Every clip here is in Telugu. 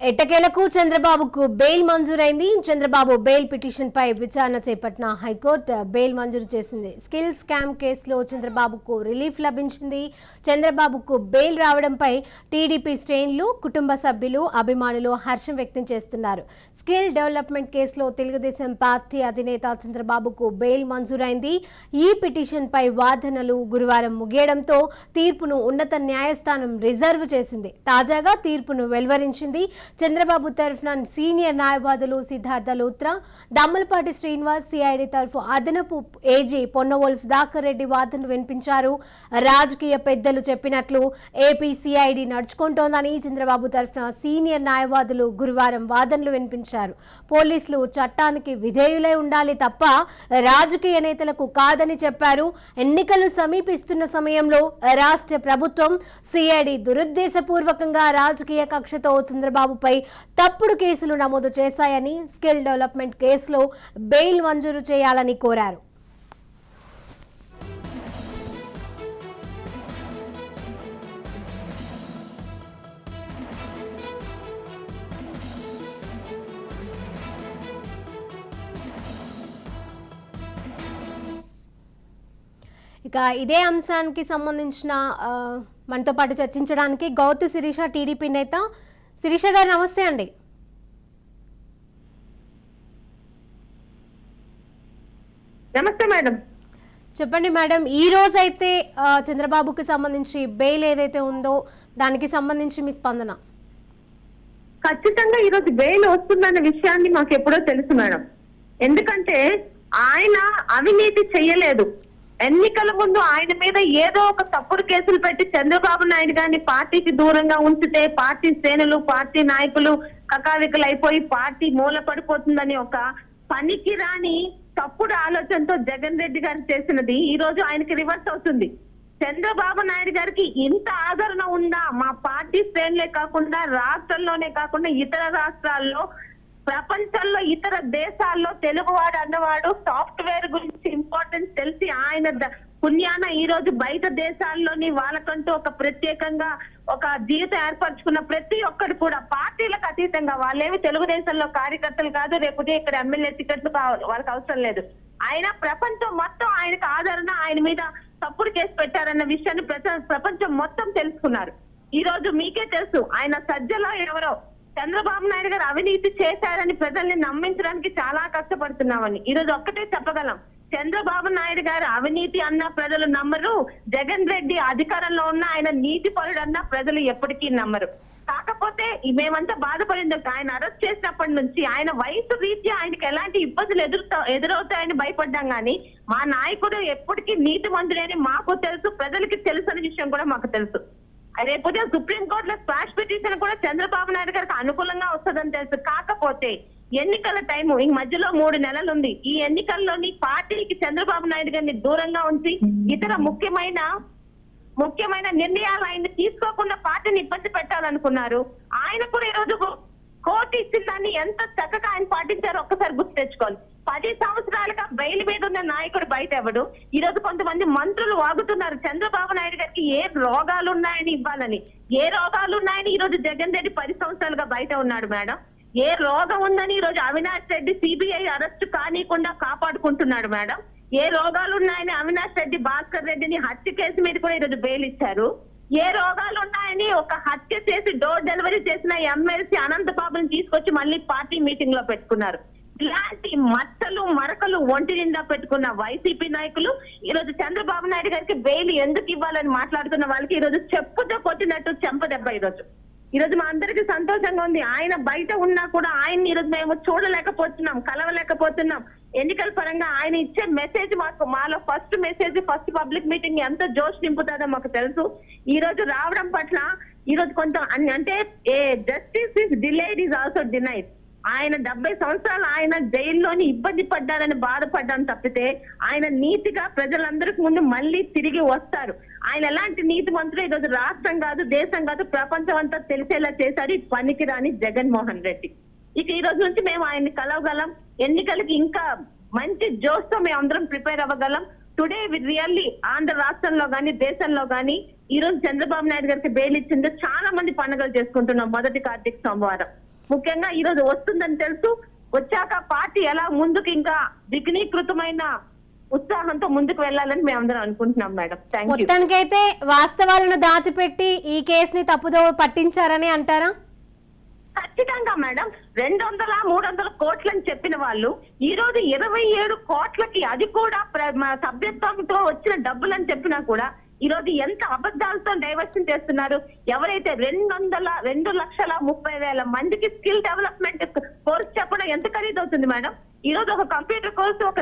ఎట్టకేలకు చంద్రబాబుకు బెయిల్ మంజూరైంది. చంద్రబాబు బెయిల్ పిటిషన్ పై విచారణ చేపట్టిన హైకోర్టు బెయిల్ మంజూరు చేసింది. స్కిల్ స్కామ్ కేసులో చంద్రబాబుకు రిలీఫ్ లభించింది. చంద్రబాబుకు బెయిల్ రావడంపై టీడీపీ శ్రేణులు, కుటుంబ సభ్యులు, అభిమానులు హర్షం వ్యక్తం చేస్తున్నారు. స్కిల్ డెవలప్మెంట్ కేసులో తెలుగుదేశం పార్టీ అధినేత చంద్రబాబుకు బెయిల్ మంజూరైంది. ఈ పిటిషన్ పై వాదనలు గురువారం ముగియడంతో తీర్పును ఉన్నత న్యాయస్థానం రిజర్వ్ చేసింది. తాజాగా తీర్పును వెలువరించింది. చంద్రబాబు తరఫున సీనియర్ న్యాయవాదులు సిద్ధార్థ లూత్రా, దమ్మలపాటి శ్రీనివాస్, సిఐడి తరఫు అదనపు ఏజీ పొన్నవోలు సుధాకర్ రెడ్డి వాదనలు వినిపించారు. రాజకీయ పెద్దలు చెప్పినట్లు ఏపీ సిఐడి నడుచుకుంటోందని చంద్రబాబు తరఫున సీనియర్ న్యాయవాదులు గురువారం వాదనలు వినిపించారు. పోలీసులు చట్టానికి విధేయులై ఉండాలి తప్ప రాజకీయ నేతలకు కాదని చెప్పారు. ఎన్నికలు సమీపిస్తున్న సమయంలో రాష్ట్ర ప్రభుత్వం సిఐడి దురుద్దేశపూర్వకంగా రాజకీయ కక్షతో చంద్రబాబుపై తప్పుడు కేసులు నమోదు చేశాయని, స్కిల్ డెవలప్మెంట్ కేసులో బెయిల్ మంజూరు చేయాలని కోరారు. ఇక ఇదే అంశానికి సంబంధించిన మనతో పాటు చర్చించడానికి గౌతు శిరీష, టీడీపీ నేత. శిరీష గారు నమస్తే అండి. నమస్తే మేడం. చెప్పండి మేడం, ఈ రోజు అయితే చంద్రబాబుకి సంబంధించి బెయిల్ ఏదైతే ఉందో దానికి సంబంధించి మీ స్పందన? ఖచ్చితంగా ఈ రోజు బెయిల్ వస్తుందన్న విషయాన్ని మాకు ఎప్పుడో తెలుసు మేడం. ఎందుకంటే ఆయన అవినీతి చెయ్యలేదు. ఎన్నికల ముందు ఆయన మీద ఏదో ఒక తప్పుడు కేసులు పెట్టి చంద్రబాబు నాయుడు గారిని పార్టీకి దూరంగా ఉంచితే పార్టీ శ్రేణులు, పార్టీ నాయకులు కకావికలు అయిపోయి పార్టీ మూల పడిపోతుందని ఒక పనికి రాని తప్పుడు ఆలోచనతో జగన్ రెడ్డి గారు చేసినది ఈ రోజు ఆయనకి రివర్స్ అవుతుంది. చంద్రబాబు నాయుడు గారికి ఇంత ఆదరణ ఉందా? మా పార్టీ శ్రేణులే కాకుండా రాష్ట్రంలోనే కాకుండా ఇతర రాష్ట్రాల్లో, ప్రపంచంలో ఇతర దేశాల్లో తెలుగువాడు అన్నవాడు సాఫ్ట్వేర్ గురించి ఇంపార్టెన్స్ తెలిసి ఆయన పుణ్యాన ఈ రోజు బయట దేశాల్లోని వాళ్ళకంటూ ఒక ప్రత్యేకంగా ఒక జీవితం ఏర్పరచుకున్న ప్రతి ఒక్కరు కూడా పార్టీలకు అతీతంగా, వాళ్ళేమి తెలుగుదేశంలో కార్యకర్తలు కాదు, రేపు ఇక్కడ ఎమ్మెల్యే టికెట్లు వాళ్ళకి అవసరం లేదు. ఆయన ప్రపంచం మొత్తం ఆయనకు ఆదరణ, ఆయన మీద తప్పుడు కేసు పెట్టారన్న విషయాన్ని ప్రపంచం మొత్తం తెలుసుకున్నారు. ఈ రోజు మీకే తెలుసు ఆయన సజ్జలో ఎవరో చంద్రబాబు నాయుడు గారు అవినీతి చేశారని ప్రజల్ని నమ్మించడానికి చాలా కష్టపడుతున్నామని ఈ రోజు ఒక్కటే చెప్పగలం. చంద్రబాబు నాయుడు గారు అవినీతి అన్న ప్రజలు నమ్మరు, జగన్ రెడ్డి అధికారంలో ఉన్న ఆయన నీతి పరుడు అన్న ప్రజలు ఎప్పటికీ నమ్మరు. కాకపోతే మేమంతా బాధపడింది, ఆయన అరెస్ట్ చేసినప్పటి నుంచి ఆయన వయసు రీత్యా ఆయనకి ఎలాంటి ఇబ్బందులు ఎదురవుతాయని భయపడ్డాం. కానీ మా నాయకుడు ఎప్పటికీ నీతి మంత్రులని మాకు తెలుసు, ప్రజలకి తెలుసు అనే విషయం కూడా మాకు తెలుసు. రేపు సుప్రీంకోర్టులో స్క్వాష్ పిటిషన్ కూడా చంద్రబాబు నాయుడు గారికి అనుకూలంగా వస్తుందని తెలుసు. కాకపోతే ఎన్నికల టైము ఈ మధ్యలో 3 నెలలు ఉంది. ఈ ఎన్నికల్లోని పార్టీకి చంద్రబాబు నాయుడు గారిని దూరంగా ఉంచి ఇతర ముఖ్యమైన నిర్ణయాలు ఆయన తీసుకోకుండా పార్టీని ఇబ్బంది పెట్టాలనుకున్నారు. ఆయన కూడా ఈ రోజు కోర్టు ఇచ్చిన దాన్ని ఎంత చక్కగా ఆయన పాటించారో ఒక్కసారి గుర్తు తెచ్చుకోవాలి. 10 సంవత్సరాలుగా బెయిల్ మీద ఉన్న నాయకుడు బయట ఎవడు? ఈ రోజు కొంతమంది మంత్రులు వాగుతున్నారు చంద్రబాబు నాయుడు గారికి ఏ రోగాలు ఉన్నాయని ఇవ్వాలని. ఏ రోగాలు ఉన్నాయని ఈ రోజు జగన్ రెడ్డి 10 సంవత్సరాలుగా బయట ఉన్నాడు మేడం. ఏ రోగం ఉందని ఈ రోజు అవినాష్ రెడ్డి సిబిఐ అరెస్ట్ కానీయకుండా కాపాడుకుంటున్నాడు మేడం. ఏ రోగాలు ఉన్నాయని అవినాష్ రెడ్డి, భాస్కర్ రెడ్డిని హత్య కేసు మీద కూడా ఈరోజు బెయిల్ ఇచ్చారు. ఏ రోగాలు ఉన్నాయని ఒక హత్య చేసి డోర్ డెలివరీ చేసిన ఎమ్మెల్సీ అనంతబాబుని తీసుకొచ్చి మళ్ళీ పార్టీ మీటింగ్ లో పెట్టుకున్నారు. ఇలాంటి మచ్చలు మరకలు ఒంటి నిండా పెట్టుకున్న వైసీపీ నాయకులు ఈ రోజు చంద్రబాబు నాయుడు గారికి బెయిల్ ఎందుకు ఇవ్వాలని మాట్లాడుతున్న వాళ్ళకి ఈ రోజు చెప్పుతో కొట్టినట్టు చెంపదెబ్బ. ఈ రోజు మా అందరికి సంతోషంగా ఉంది. ఆయన బయట ఉన్నా కూడా ఆయన్ని ఈ రోజు మేము చూడలేకపోతున్నాం, కలవలేకపోతున్నాం. ఎన్నికల పరంగా ఆయన ఇచ్చే మెసేజ్ మాలో first message, first public meeting ఎంత జోష్ నింపుతుందో మాకు తెలుసు. ఈ రోజు రావడం పట్ల ఈ రోజు కొంత అంటే justice is delayed is also denied. ఆయన 70 సంవత్సరాలు ఆయన జైల్లోని ఇబ్బంది పడ్డారని బాధపడ్డాను తప్పితే ఆయన నీతిగా ప్రజలందరికి ముందు మళ్ళీ తిరిగి వస్తారు. ఆయన ఎలాంటి నీతి మంత్రులు ఈరోజు రాష్ట్రం కాదు, దేశం కాదు, ప్రపంచం అంతా తెలిసేలా చేశారు ఈ పనికిరాని జగన్మోహన్ రెడ్డి. ఇక ఈ రోజు నుంచి మేము ఆయన్ని కలవగలం. ఎన్నికలకి ఇంకా మంచి జోష్ తో మేము అందరం ప్రిపేర్ అవ్వగలం. టుడే రియల్లీ ఆంధ్ర రాష్ట్రంలో గానీ, దేశంలో గానీ ఈ రోజు చంద్రబాబు నాయుడు గారికి బెయిల్ ఇచ్చింది చాలా మంది పండుగలు చేసుకుంటున్నాం మొదటి కార్తీక సోమవారం. ముఖ్యంగా ఈ రోజు వస్తుందని తెలుసు. వచ్చాక పార్టీ ఎలా ముందుకు ఇంకా దిగ్నీకృతమైన ఉత్సాహంతో ముందుకు వెళ్ళాలని మేమందరం అనుకుంటున్నాం మేడం. Thank you. మొత్తానికైతే వాస్తవాలను దాచిపెట్టి ఈ కేసుని తప్పుదో పట్టించారని అంటారా? ఖచ్చితంగా మేడం. 200-300 కోట్లని చెప్పిన వాళ్ళు ఈ రోజు 27 కోట్లకి, అది కూడా సభ్యత్వంతో వచ్చిన డబ్బులని చెప్పినా కూడా ఈ రోజు ఎంత అబద్ధాలతో డైవర్షన్ చేస్తున్నారు. ఎవరైతే 2,30,30,000 మందికి స్కిల్ డెవలప్మెంట్ కోర్స్ చెప్పడం ఎంత ఖరీదవుతుంది మేడం? ఈ రోజు ఒక కంప్యూటర్ కోర్సు ఒక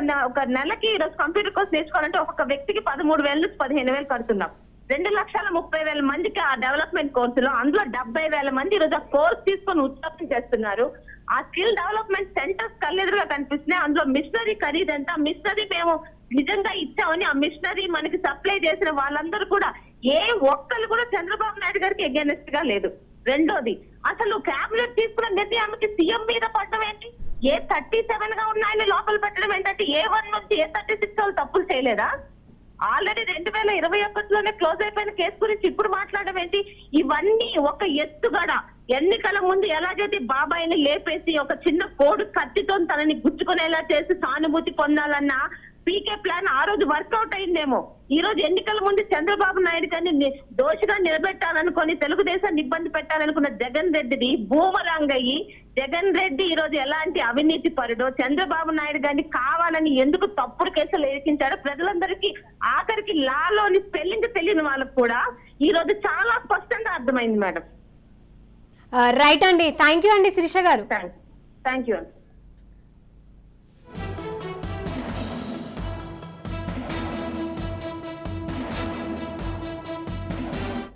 నెలకి ఈ రోజు కంప్యూటర్ కోర్స్ నేర్చుకోవాలంటే ఒక్కొక్క వ్యక్తికి 13,000 నుంచి 15,000 కడుతున్నాం. 2,30,30,000 మందికి ఆ డెవలప్మెంట్ కోర్సులో, అందులో 70,000 మంది ఈ రోజు ఆ కోర్స్ తీసుకొని ఉత్పత్తి చేస్తున్నారు. ఆ స్కిల్ డెవలప్మెంట్ సెంటర్స్ కళ్ళెదురుగా కనిపిస్తున్నాయి. అందులో మిషనరీ ఖరీదు ఎంత, మిషనరీ మేము నిజంగా ఇచ్చామని ఆ మిషనరీ మనకి సప్లై చేసిన వాళ్ళందరూ కూడా ఏ ఒక్కరు కూడా చంద్రబాబు నాయుడు గారికి ఎగెనెస్ట్ గా లేదు. రెండోది, అసలు క్యాబినెట్ తీసుకున్న నిర్ణయానికి సీఎం మీద పడడం ఏంటి? ఏ 37 గా ఉన్నాయని లోపల పెట్టడం ఏంటంటే A1 నుంచి A36 వాళ్ళు తప్పులు చేయలేదా? ఆల్రెడీ 2021లోనే క్లోజ్ అయిపోయిన కేసు గురించి ఇప్పుడు మాట్లాడడం ఏంటి? ఇవన్నీ ఒక ఎత్తుగడ. ఎన్నికల ముందు ఎలాగైతే బాబాయిని లేపేసి ఒక చిన్న కోడు కత్తితో తనని గుచ్చుకునేలా చేసి సానుభూతి పొందాలన్న పీకే ప్లాన్ ఆ రోజు వర్కౌట్ అయిందేమో. ఈ రోజు ఎన్నికల ముందు చంద్రబాబు నాయుడు గారిని దోషిగా నిలబెట్టాలనుకొని, తెలుగుదేశాన్ని ఇబ్బంది పెట్టాలనుకున్న జగన్ రెడ్డిని బూమరాంగ్ అయ్యి, జగన్ రెడ్డి ఈ రోజు ఎలాంటి అవినీతి పరుడో, చంద్రబాబు నాయుడు గారిని కావాలని ఎందుకు తప్పుడు కేసులు ఎరికించాడో ప్రజలందరికీ, ఆఖరికి లాలోని స్పెల్లింగ్ తెలియని వాళ్ళకు కూడా ఈ రోజు చాలా స్పష్టంగా అర్థమైంది మేడం. రైట్ అండి, థ్యాంక్ యూ అండి శిరీష గారు. థ్యాంక్ యూ అండి.